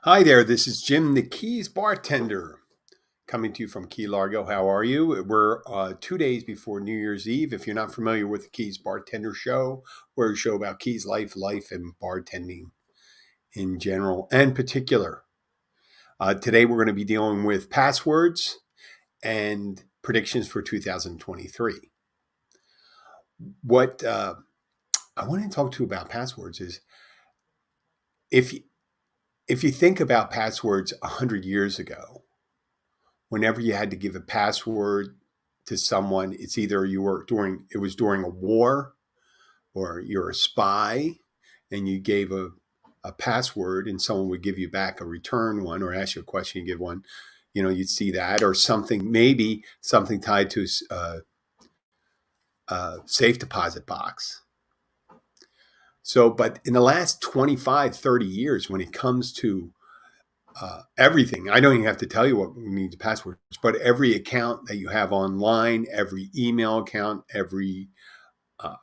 Hi there, this is Jim the Keys Bartender coming to you from Key Largo. How are you? We're 2 days before New Year's Eve. If you're not familiar with the Keys Bartender Show, we're a show about Keys life, and bartending in general and particular. Today we're going to be dealing with passwords and predictions for 2023. What I want to talk to you about passwords is if if you think about passwords 100 years ago, whenever you had to give a password to someone, it's either it was during a war or you're a spy and you gave a password and someone would give you back a return one or ask you a question, you give one, you'd see that or something, maybe something tied to a safe deposit box. So, but in the last 25, 30 years, when it comes to everything. I don't even have to tell you what we need the passwords, but every account that you have online, every email account, every uh,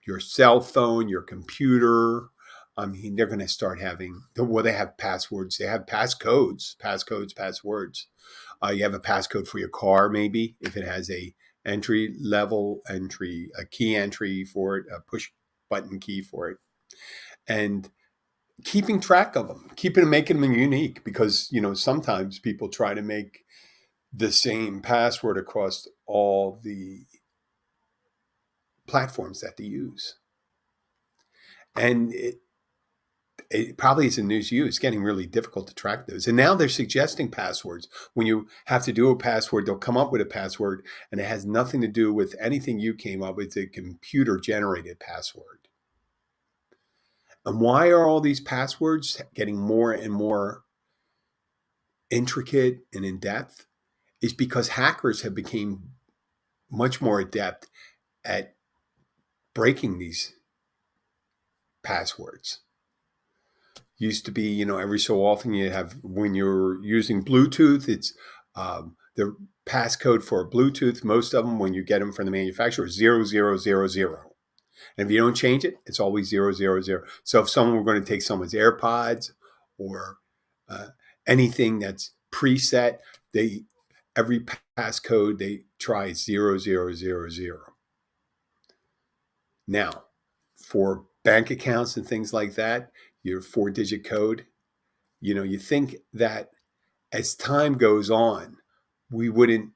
your cell phone, your computer. I mean, they're going to start having. Well, they have passwords. They have passwords. You have a passcode for your car, maybe if it has a entry, a key entry for it, a push button key for it, and keeping track of them, making them unique because sometimes people try to make the same password across all the platforms that they use, and it probably isn't news to you. It's getting really difficult to track those, and now they're suggesting passwords. When you have to do a password, they'll come up with a password, and it has nothing to do with anything you came up with. It's a computer generated password. And why are all these passwords getting more and more intricate and in depth? Is because hackers have become much more adept at breaking these passwords. Used to be, every so often you have, when you're using Bluetooth, it's the passcode for Bluetooth. Most of them, when you get them from the manufacturer, is 0000. And if you don't change it, it's always 000. So if someone were going to take someone's AirPods or uh, anything that's preset, they every passcode they try 0000. Now, for bank accounts and things like that, your 4-digit code, you think that as time goes on, we wouldn't,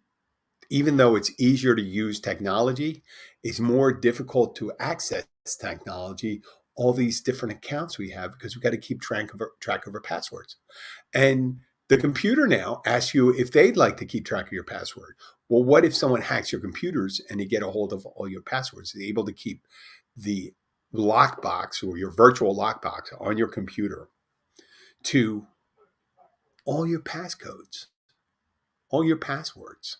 even though it's easier to use technology, it's more difficult to access technology, all these different accounts we have, because we've got to keep track of our passwords. And the computer now asks you if they'd like to keep track of your password. Well, what if someone hacks your computers and they get a hold of all your passwords? They're able to keep the lockbox or your virtual lockbox on your computer to all your passcodes, all your passwords.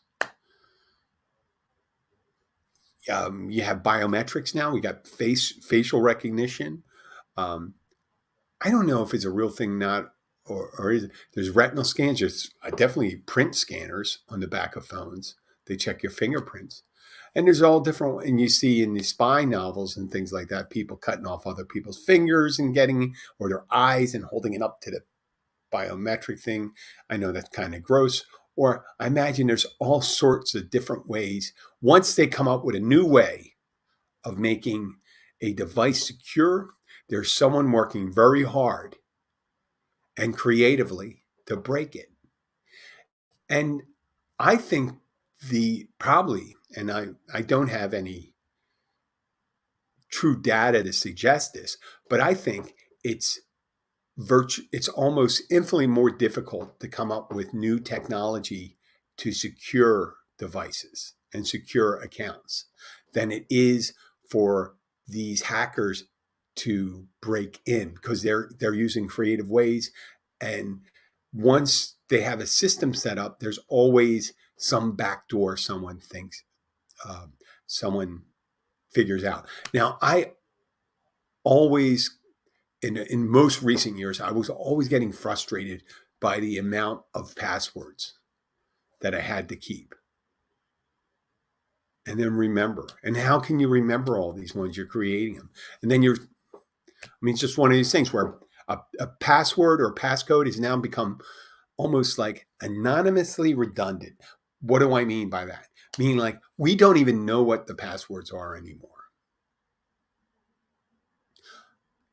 You have biometrics now. We got facial recognition. Um, I don't know if it's a real thing, not or is it? There's retinal scans. There's definitely print scanners on the back of phones. They check your fingerprints, and there's all different. And you see in the spy novels and things like that, people cutting off other people's fingers and getting or their eyes and holding it up to the biometric thing. I know that's kind of gross. Or I imagine there's all sorts of different ways. Once they come up with a new way of making a device secure, there's someone working very hard and creatively to break it. And I think and I don't have any true data to suggest this, but I think it's it's almost infinitely more difficult to come up with new technology to secure devices and secure accounts than it is for these hackers to break in, because they're using creative ways. And once they have a system set up, there's always some backdoor someone thinks, someone figures out. Now, I always in most recent years, I was always getting frustrated by the amount of passwords that I had to keep and then remember. And how can you remember all these ones? You're creating them. And then I mean, it's just one of these things where A password or a passcode has now become almost like anonymously redundant. What do I mean by that? Meaning like we don't even know what the passwords are anymore.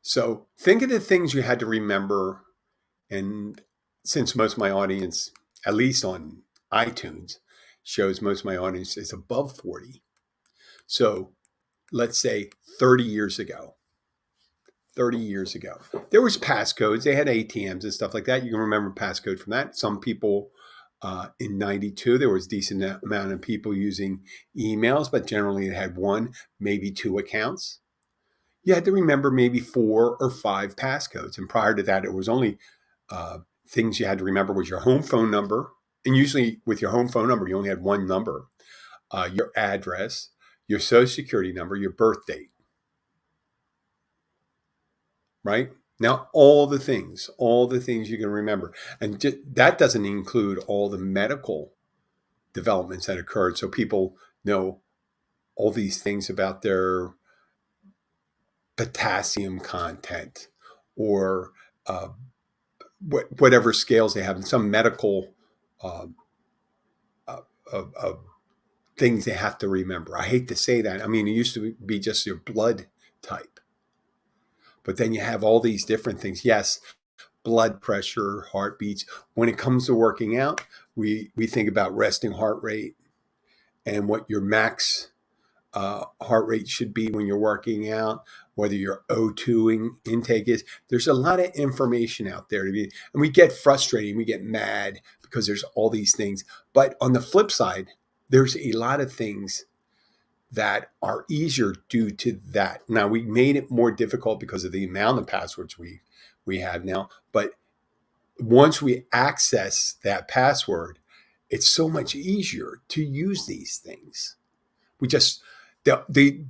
So think of the things you had to remember. And since most of my audience, at least on iTunes, shows most of my audience is above 40. So let's say 30 years ago, 30 years ago, there was passcodes. They had ATMs and stuff like that. You can remember passcode from that. Some people in 92, there was a decent amount of people using emails, but generally it had one, maybe two accounts. You had to remember maybe 4 or 5 passcodes. And prior to that, it was only things you had to remember was your home phone number. And usually with your home phone number, you only had one number, your address, your social security number, your birth date, right? Now, all the things you can remember. And that doesn't include all the medical developments that occurred. So people know all these things about their potassium content or uh, whatever scales they have, and some medical uh, uh, uh, things they have to remember. I hate to say that. I mean, it used to be just your blood type, but then you have all these different things. Yes, blood pressure, heartbeats. When it comes to working out, we think about resting heart rate and what your max heart rate should be when you're working out, whether your O2 intake is. There's a lot of information out there to be, and we get frustrated, we get mad because there's all these things. But on the flip side, there's a lot of things that are easier due to that. Now we made it more difficult because of the amount of passwords we have now, but once we access that password, it's so much easier to use these things. We just the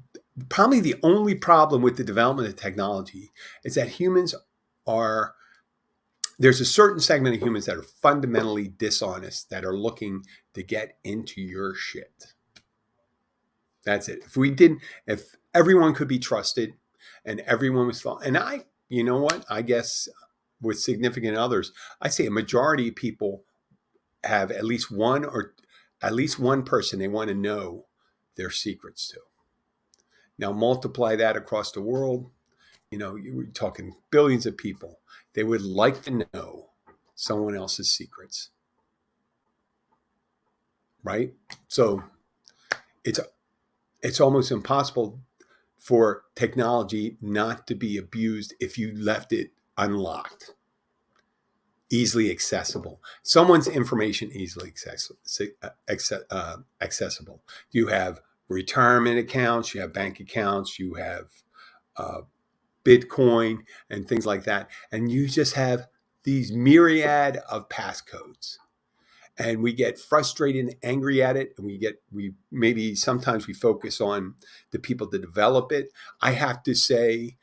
probably the only problem with the development of technology is that humans are there's a certain segment of humans that are fundamentally dishonest that are looking to get into your shit. That's it. If everyone could be trusted and everyone was and you know what? I guess with significant others, I say a majority of people have at least one person they want to know their secrets to. Now multiply that across the world, you're talking billions of people. They would like to know someone else's secrets, right? So it's it's almost impossible for technology not to be abused if you left it unlocked, easily accessible. Someone's information easily accessible. You have retirement accounts, you have bank accounts, you have uh, Bitcoin and things like that. And you just have these myriad of passcodes. And we get frustrated and angry at it. And we maybe sometimes we focus on the people that develop it. I have to say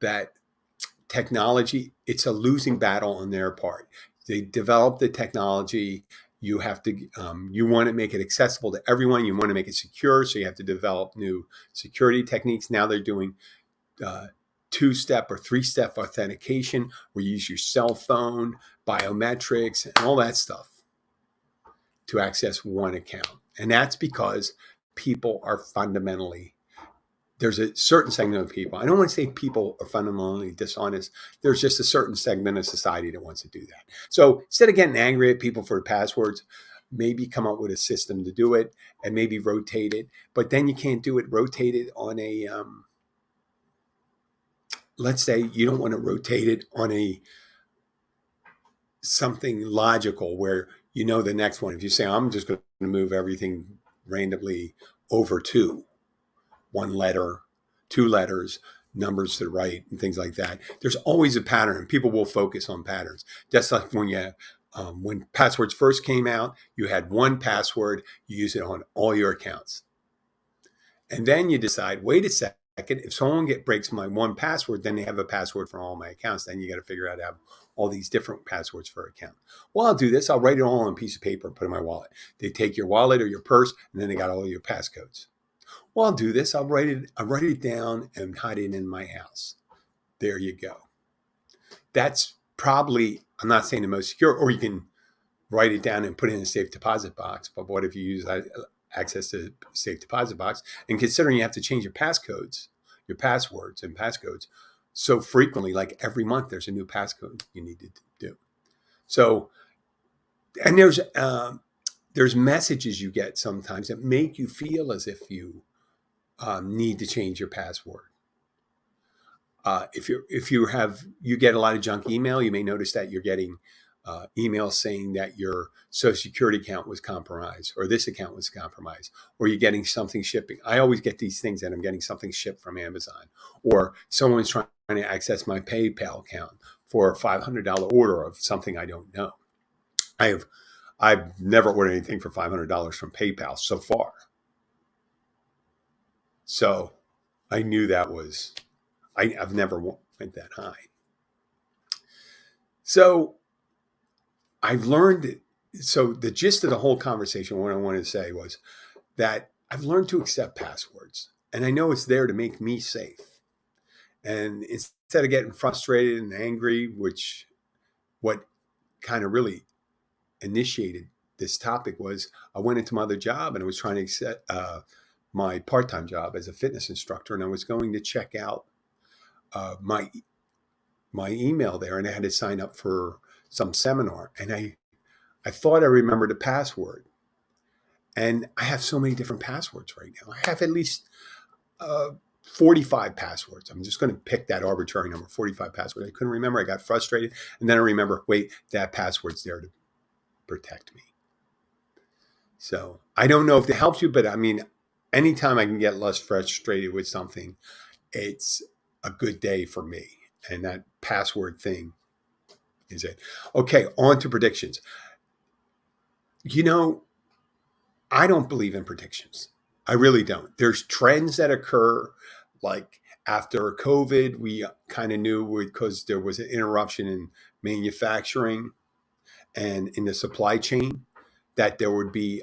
that technology, it's a losing battle on their part. They develop the technology. You have to, you want to make it accessible to everyone. You want to make it secure. So you have to develop new security techniques. Now they're doing uh, 2-step or 3-step authentication where you use your cell phone, biometrics, and all that stuff to access one account. And that's because people are fundamentally, there's a certain segment of people. I don't want to say people are fundamentally dishonest. There's just a certain segment of society that wants to do that. So instead of getting angry at people for passwords, maybe come up with a system to do it and maybe rotate it. But then you can't do it rotated on a, let's say you don't want to rotate it on a something logical where the next one. If you say I'm just going to move everything randomly over to one letter, 2 letters, numbers to the right, and things like that, there's always a pattern, and people will focus on patterns. Just like when passwords first came out, you had one password, you use it on all your accounts. And then you decide, wait a second, if someone breaks my one password, then they have a password for all my accounts. Then you got to figure out how to have all these different passwords for account. Well, I'll do this. I'll write it all on a piece of paper and put it in my wallet. They take your wallet or your purse, and then they got all your passcodes. Well, I'll do this. I'll write it down and hide it in my house. There you go. That's probably, I'm not saying the most secure, or you can write it down and put it in a safe deposit box. But what if you use access to safe deposit box? And considering you have to change your passcodes, your passwords and passcodes so frequently, like every month, there's a new passcode you need to do. So, and there's messages you get sometimes that make you feel as if you need to change your password. If you get a lot of junk email, you may notice that you're getting emails saying that your social security account was compromised, or this account was compromised, or you're getting something shipping. I always get these things that I'm getting something shipped from Amazon, or someone's trying to access my PayPal account for a $500 order of something I don't know. I've never ordered anything for $500 from PayPal so far. So I knew that was, I've never went that high. So I've learned, so the gist of the whole conversation, what I wanted to say was that I've learned to accept passwords. And I know it's there to make me safe. And instead of getting frustrated and angry, which what kind of really initiated this topic was, I went into my other job and I was trying to accept my part-time job as a fitness instructor. And I was going to check out my email there, and I had to sign up for some seminar. And I thought I remembered the password. And I have so many different passwords right now. I have at least 45 passwords. I'm just going to pick that arbitrary number, 45 passwords. I couldn't remember. I got frustrated. And then I remember, wait, that password's there to protect me. So I don't know if it helps you, but I mean, anytime I can get less frustrated with something, it's a good day for me. And that password thing is it. Okay, on to predictions. I don't believe in predictions. I really don't. There's trends that occur, like after COVID, we kind of knew because there was an interruption in manufacturing and in the supply chain that there would be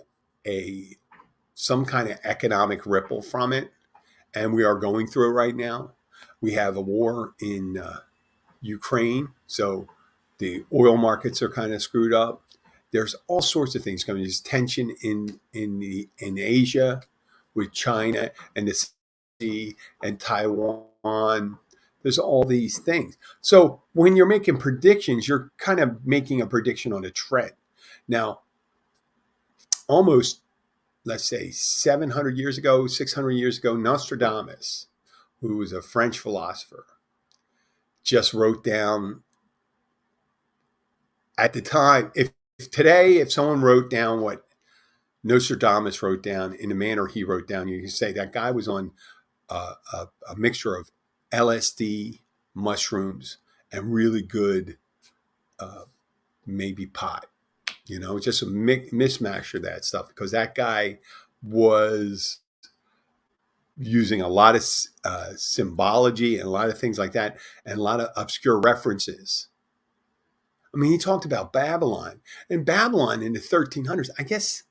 some kind of economic ripple from it. And we are going through it right now. We have a war in Ukraine, so the oil markets are kind of screwed up. There's all sorts of things coming. There's tension in Asia with China and the sea and Taiwan. There's all these things. So when you're making predictions, you're kind of making a prediction on a trend. Now, almost, let's say 700 years ago, 600 years ago, Nostradamus, who was a French philosopher, just wrote down at the time, if someone wrote down what Nostradamus wrote down in the manner he wrote down, you can say that guy was on a mixture of LSD, mushrooms, and really good, maybe pot. Just a mismatch of that stuff, because that guy was using a lot of symbology and a lot of things like that, and a lot of obscure references. I mean, he talked about Babylon. And Babylon in the 1300s, I guess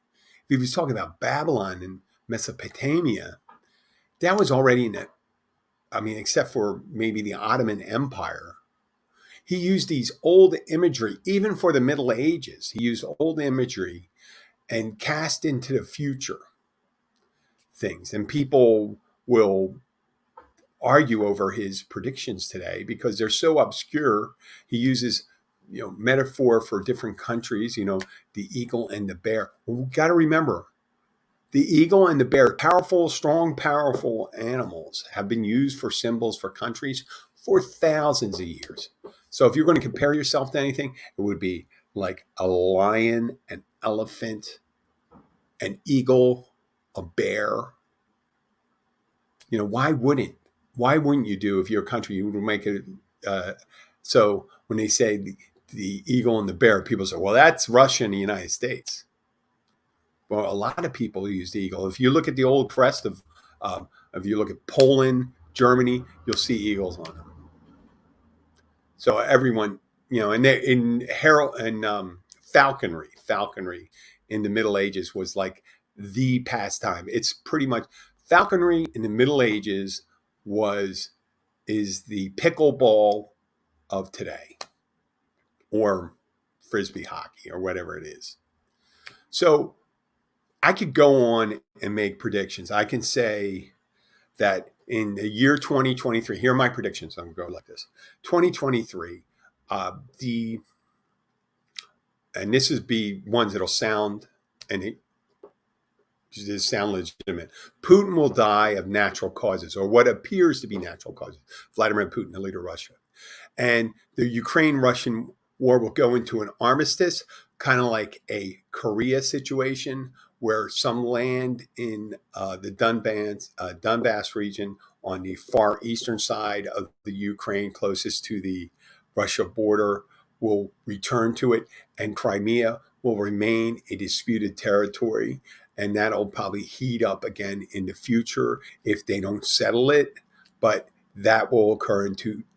if he was talking about Babylon in Mesopotamia, that was already except for maybe the Ottoman Empire. He used these old imagery, even for the Middle Ages. He used old imagery and cast into the future things. And people will argue over his predictions today because they're so obscure. He uses metaphor for different countries, the eagle and the bear. Well, we got to remember, the eagle and the bear, powerful, strong, powerful animals, have been used for symbols for countries for thousands of years. So if you're going to compare yourself to anything, it would be like a lion, an elephant, an eagle, a bear. Why wouldn't you do, if you're a country, you would make it so when they say the eagle and the bear, people say, well, that's Russia and the United States. Well, a lot of people use the eagle. If you look at the old crest if you look at Poland, Germany, you'll see eagles on them. So everyone, and in herald and falconry in the Middle Ages was like the pastime. It's pretty much falconry in the Middle Ages is the pickleball of today. or frisbee hockey or whatever it is. So I could go on and make predictions. I can say that in the year 2023, here are my predictions. I'm going to go like this: 2023, the and this is be ones that'll sound and it just sound legitimate. Putin will die of natural causes, or what appears to be natural causes. Vladimir Putin, the leader of Russia. And the Ukraine-Russian war will go into an armistice, kind of like a Korea situation, where some land in the Donbass region on the far eastern side of the Ukraine, closest to the Russia border, will return to it, and Crimea will remain a disputed territory, and that'll probably heat up again in the future if they don't settle it. But that will occur in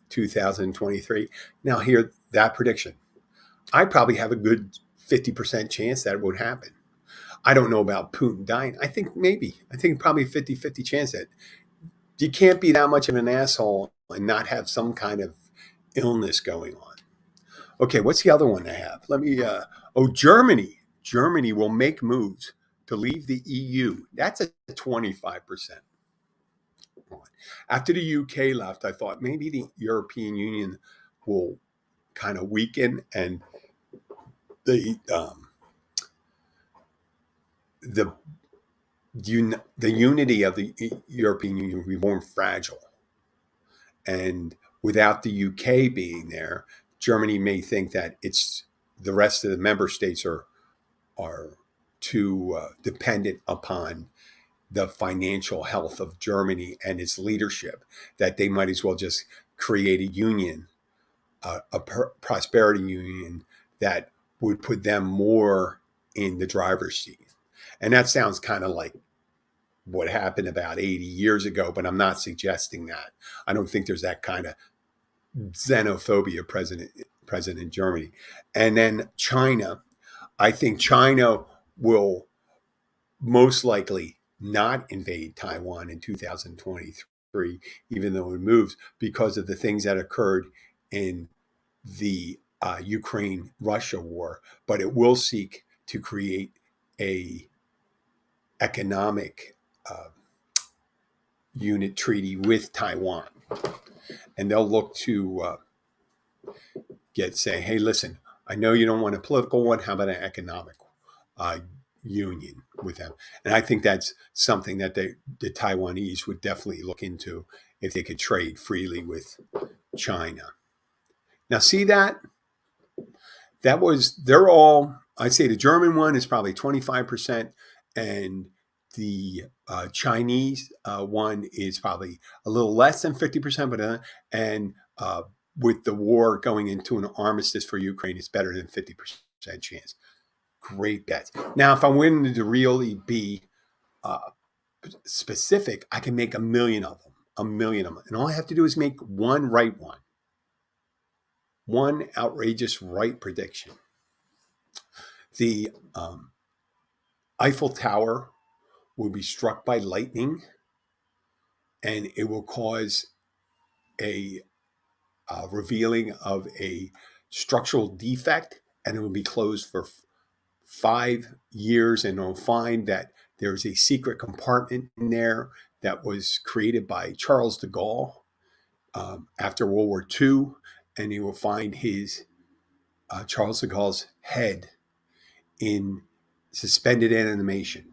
2023. Now, here, that prediction. I probably have a good 50% chance that it would happen. I don't know about Putin dying. I think maybe. I think probably 50-50 chance that you can't be that much of an asshole and not have some kind of illness going on. Okay, what's the other one I have? Germany. Germany will make moves to leave the EU. That's a 25%. After the UK left, I thought maybe the European Union will kind of weaken, and the the the unity of the European Union will be more fragile. And without the UK being there, Germany may think that it's the rest of the member states are too dependent upon the financial health of Germany and its leadership, that they might as well just create a union, prosperity union that would put them more in the driver's seat. And that sounds kind of like what happened about 80 years ago, but I'm not suggesting that. I don't think there's that kind of xenophobia present in Germany. And then China, I think China will most likely not invade Taiwan in 2023, even though it moves, because of the things that occurred in the Ukraine-Russia war. But it will seek to create a economic unit treaty with Taiwan, and they'll look to say, hey, listen, I know you don't want a political one. How about an economic uh, union with them? And I think that's something that the Taiwanese would definitely look into if they could trade freely with China. Now, see that? They're all, I'd say the German one is probably 25%, and the Chinese one is probably a little less than 50%, and with the war going into an armistice for Ukraine, it's better than 50% chance. Great bets. Now, if I'm willing to really be uh, specific, I can make a million of them, and all I have to do is make one right one outrageous right prediction. The Eiffel Tower will be struck by lightning, and it will cause a revealing of a structural defect, and it will be closed for 5 years, and it'll find that there's a secret compartment in there that was created by Charles de Gaulle after World War II, and he will find his Charles de Gaulle's head in suspended animation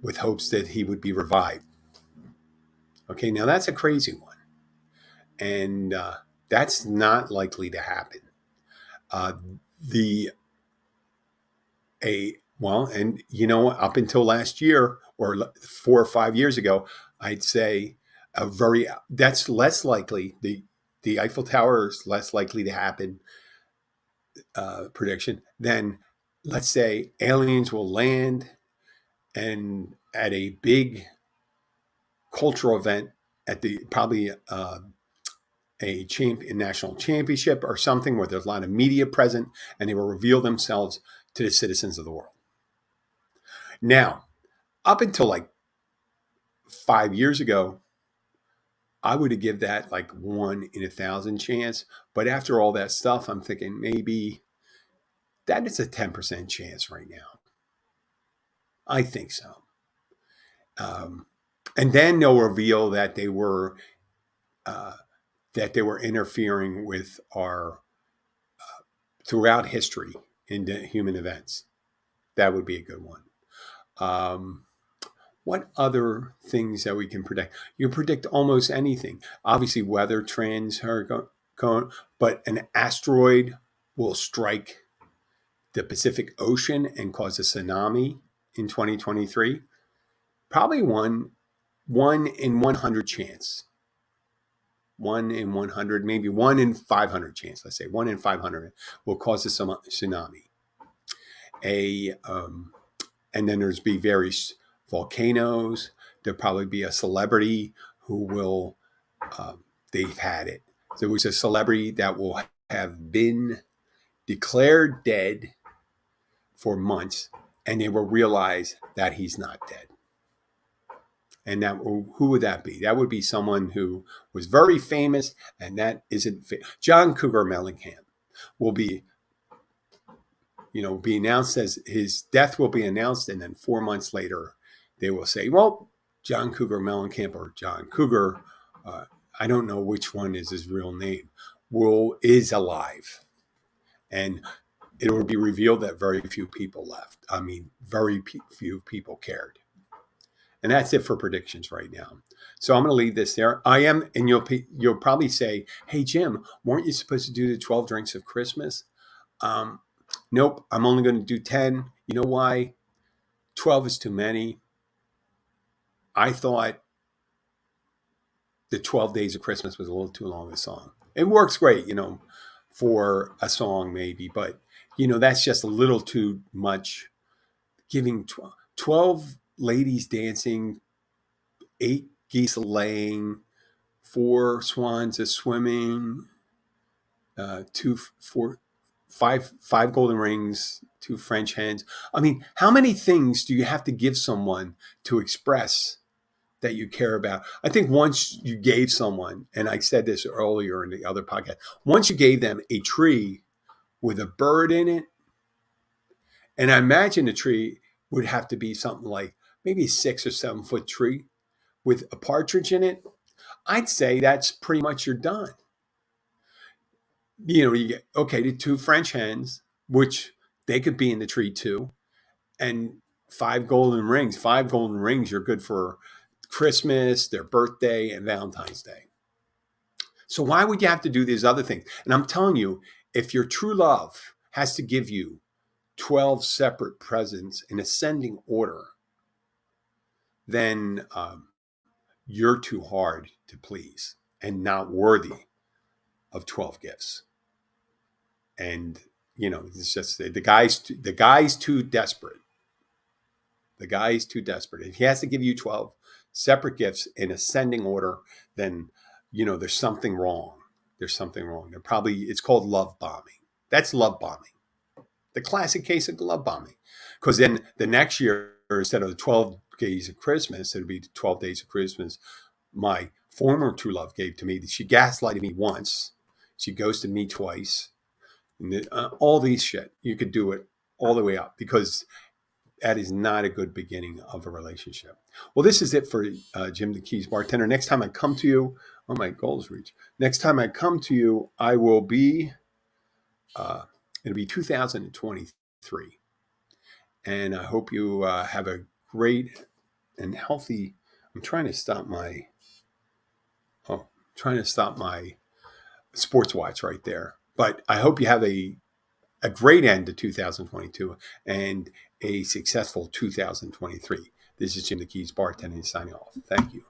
with hopes that he would be revived. Okay, now that's a crazy one, and that's not likely to happen. Uh, the a well, and up until last year or 4 or 5 years ago, I'd say that's less likely. The Eiffel Tower is less likely to happen. Prediction than, let's say, aliens will land and at a big cultural event at the probably a national championship or something where there's a lot of media present, and they will reveal themselves to the citizens of the world. Now, up until like 5 years ago, I would give that like 1 in 1,000 chance. But after all that stuff, I'm thinking maybe that is a 10% chance right now. I think so. Um, and then they'll reveal uh, that they were interfering with our throughout history in human events. That would be a good one. Um, what other things that we can predict? You can predict almost anything. Obviously, weather trends are going, but an asteroid will strike the Pacific Ocean and cause a tsunami in 2023. Probably one in 100 chance. 1 in 100, maybe 1 in 500 chance. Let's say 1 in 500 will cause a tsunami. And then there's be various volcanoes. There'll probably be a celebrity who will. They've had it. There was a celebrity that will have been declared dead for months, and they will realize that he's not dead. And that who would that be? That would be someone who was very famous, and that isn't John Cougar Mellencamp will be, be announced as his death will be announced, and then 4 months later, they will say, "Well, John Cougar Mellencamp or John Cougar, I don't know which one is his real name, is alive," and it will be revealed that very few people left. I mean, very few people cared. And that's it for predictions right now. So I'm going to leave this there. I am, and you'll probably say, "Hey Jim, weren't you supposed to do the 12 drinks of Christmas?" Um, nope, I'm only going to do 10. You know why? 12 is too many. I thought the 12 Days of Christmas was a little too long a song. It works great, for a song maybe, but that's just a little too much. Giving 12 ladies dancing, 8 geese laying, 4 swans a swimming, two, four, five golden rings, 2 French hens. I mean, how many things do you have to give someone to express that you care about? I think once you gave someone, and I said this earlier in the other podcast, once you gave them a tree with a bird in it, and I imagine the tree would have to be something like maybe a 6 or 7 foot tree with a partridge in it, I'd say that's pretty much you're done. You get, okay, the 2 French hens, which they could be in the tree too, and 5 golden rings. 5 golden rings are good for Christmas, their birthday, and Valentine's Day. So why would you have to do these other things? And I'm telling you, if your true love has to give you 12 separate presents in ascending order, then you're too hard to please and not worthy of 12 gifts. And it's just the guy's too desperate. The guy is too desperate. If he has to give you 12 separate gifts in ascending order, then there's something wrong. There's something wrong. It's called love bombing. That's love bombing. The classic case of love bombing. Because then the next year, instead of the 12 days of Christmas, it'll be the 12 days of Christmas. My former true love gave to me. She gaslighted me once. She ghosted me twice. And all these shit. You could do it all the way up because that is not a good beginning of a relationship. Well, this is it for Jim the Keys Bartender. Next time I come to you, oh, my goals reach. Next time I come to you, I will be, it'll be 2023. And I hope you have a great and healthy, I'm trying to stop my sports watch right there. But I hope you have a great end to 2022 and a successful 2023. This is Jim the Keys Bartender signing off. Thank you.